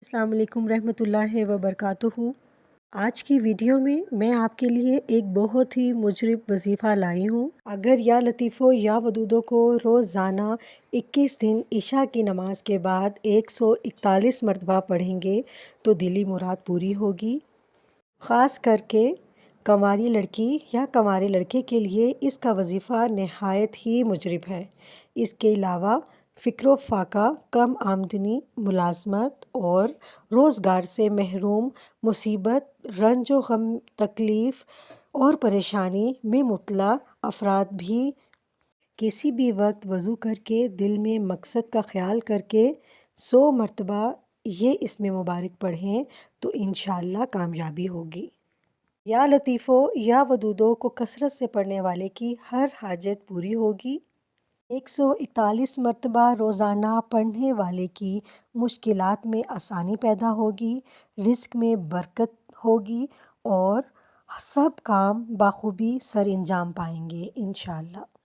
السلام علیکم رحمۃ اللہ وبرکاتہ۔ آج کی ویڈیو میں آپ کے لیے ایک بہت ہی مجرب وظیفہ لائی ہوں۔ اگر یا لطیفوں یا ودودوں کو روزانہ 21 دن عشاء کی نماز کے بعد 141 مرتبہ پڑھیں گے تو دلی مراد پوری ہوگی۔ خاص کر کے کنواری لڑکی یا کنوارے لڑکے کے لیے اس کا وظیفہ نہایت ہی مجرب ہے۔ اس کے علاوہ فقر و فاقہ، کم آمدنی، ملازمت اور روزگار سے محروم، مصیبت، رنج و غم، تکلیف اور پریشانی میں مبتلا افراد بھی کسی بھی وقت وضو کر کے دل میں مقصد کا خیال کر کے 100 مرتبہ یہ اسم مبارک پڑھیں تو انشاءاللہ کامیابی ہوگی۔ یا لطیفوں یا ودودوں کو کثرت سے پڑھنے والے کی ہر حاجت پوری ہوگی۔ 141 مرتبہ روزانہ پڑھنے والے کی مشکلات میں آسانی پیدا ہوگی، رزق میں برکت ہوگی اور سب کام بخوبی سر انجام پائیں گے انشاءاللہ۔